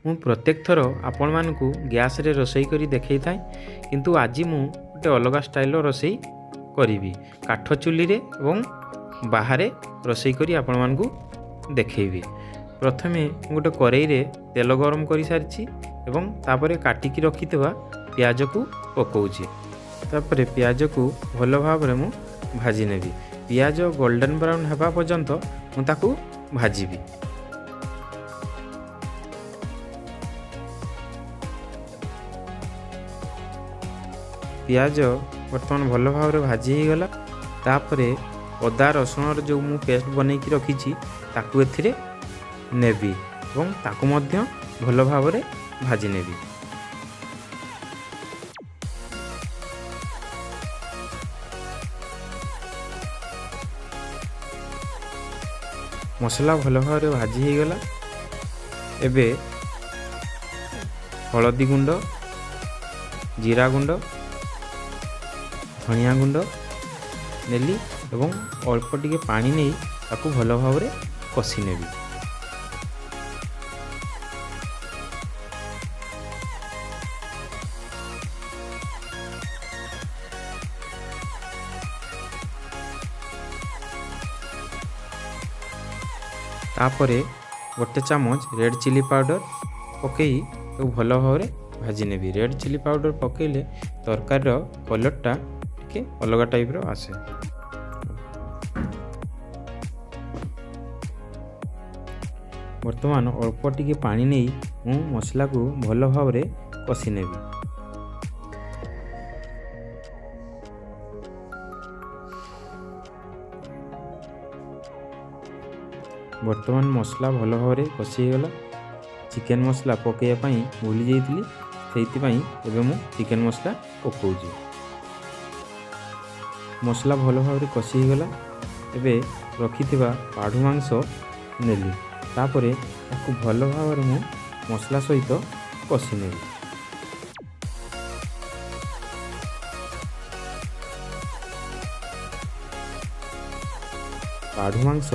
ମୁଁ ପ୍ରତ୍ୟେକ ଥର ଆପଣମାନଙ୍କୁ ଗ୍ୟାସ୍ରେ ରୋଷେଇ କରି ଦେଖାଇ ଥାଏ, କିନ୍ତୁ ଆଜି ମୁଁ ଗୋଟେ ଅଲଗା ଷ୍ଟାଇଲ୍ର ରୋଷେଇ କରିବି। କାଠ ଚୁଲିରେ ଏବଂ ବାହାରେ ରୋଷେଇ କରି ଆପଣମାନଙ୍କୁ ଦେଖାଇବି। ପ୍ରଥମେ ମୁଁ ଗୋଟେ କଡ଼େଇରେ ତେଲ ଗରମ କରିସାରିଛି ଏବଂ ତାପରେ କାଟିକି ରଖିଥିବା ପିଆଜକୁ ପକାଉଛି। ତାପରେ ପିଆଜକୁ ଭଲ ଭାବରେ ମୁଁ ଭାଜି ନେବି। ପିଆଜ ଗୋଲ୍ଡେନ୍ ବ୍ରାଉନ୍ ହେବା ପର୍ଯ୍ୟନ୍ତ ମୁଁ ତାକୁ ଭାଜିବି। ପିଆଜ ବର୍ତ୍ତମାନ ଭଲ ଭାବରେ ଭାଜି ହେଇଗଲା। ତାପରେ ଅଦା ରସୁଣର ଯେଉଁ ମୁଁ ପେଷ୍ଟ ବନେଇକି ରଖିଛି ତାକୁ ଏଥିରେ ନେବି ଏବଂ ତାକୁ ମଧ୍ୟ ଭଲ ଭାବରେ ଭାଜି ନେବି। ମସଲା ଭଲ ଭାବରେ ଭାଜି ହେଇଗଲା। ଏବେ ହଳଦୀ ଗୁଣ୍ଡ, ଜିରା ଗୁଣ୍ଡ, ଧନିଆ ଗୁଣ୍ଡ ନେଲି ଏବଂ ଅଳ୍ପ ଟିକେ ପାଣି ନେଇ ତାକୁ ଭଲ ଭାବରେ କଷି ନେବି। तापरे गोटे चामच रेड चिली पाउडर पकई तो भल भाव भाजी नेबी। रेड चिली पाउडर पकईले तरकारी कलरटा टिके अलग टाइप रो आसे। वर्तमान अल्प टिके पानी नहीं मु मसला को भल भाव कषि नेबी। वर्तमान मसला भल भाव कषिगला। चिकेन मसला पकईवाई भूली जाइली, से चिकेन मसला पकाउछि। मसला भल भाव कषिगला। एबे रखिथिबा पाढ़ू मांस नेली, तापरे ताकू भल भाव मु मसला सहित कषि नेली। पाढ़ू मांस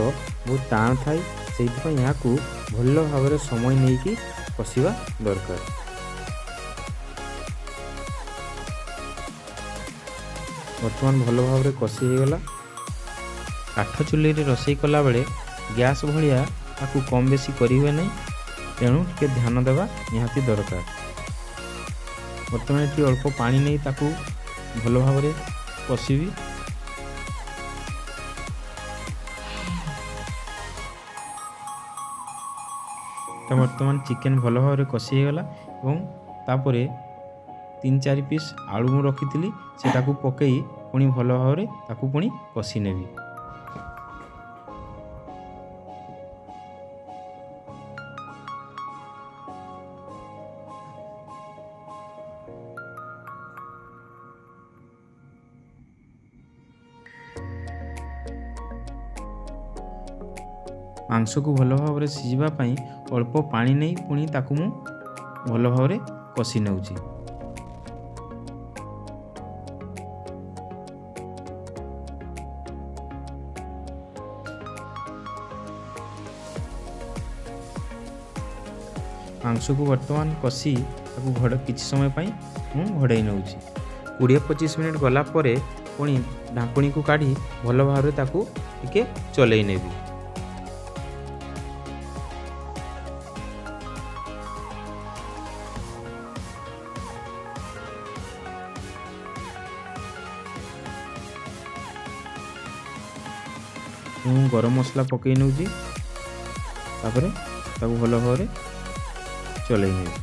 बहुत टाण थाए, से भल भाव समय नहीं कि कषिबा दरकार। वर्तमान भल भाव कषि होगला। काठ चुली रोषेई कला बेले गैस भलिया ताकू कम बेसी करी हुए नहीं, तेणु टिके ध्यान देवा निहाती दरकार। वर्तमान ये अल्प पानी नहीं ताकू भल भाव कषिबी। तो वर्तमान चिकेन भल भाव कषिगला और तापरे 3-4 पीस आलू मु रखी से पकई पुणी भल भाव पुणी कषि नेबी। मांस को भल भाव सिझापी अल्प पानी नहीं पुणी ताकू मु भल भाव कषि नेउछि। मांस को वर्तमान कषि किसी समय मु घोड़ाई नेउछि। 20-25 मिनट गला परे पुणी ढाकुणी को काढ़ी भल भाव ताकू टिके चलई नेबी। मु गरम मसला पकई नौजी, तापरे ताकू भल भाव चलई नेबी।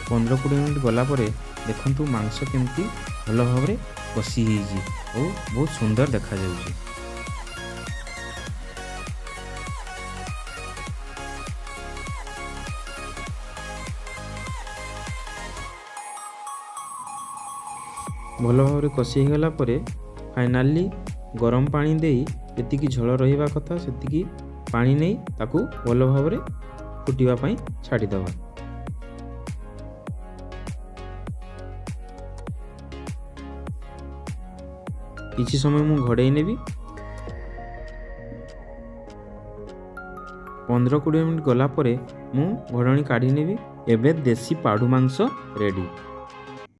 15-20 मिनट गला परे देखंतु मांस केमती भल भाव कषि होइछि और बहुत सुंदर देखा जाउछि। भल भाव कषि गला परे फाइनाली गरम पानी देई जेतिकी झोल रहिबा कथा सेतिकी ପାଣି ନେଇ ତାକୁ ଭଲ ଭାବରେ ଫୁଟିବା ପାଇଁ ଛାଡ଼ିଦେବା। କିଛି ସମୟ ମୁଁ ଘୋଡ଼େଇ ନେବି। 15-20 ମିନିଟ୍ ଗଲା ପରେ ମୁଁ ଘୋଡ଼ଣି କାଢ଼ି ନେବି। ଏବେ ଦେଶୀ ପାଢ଼ୁ ମାଂସ ରେଡ଼ି।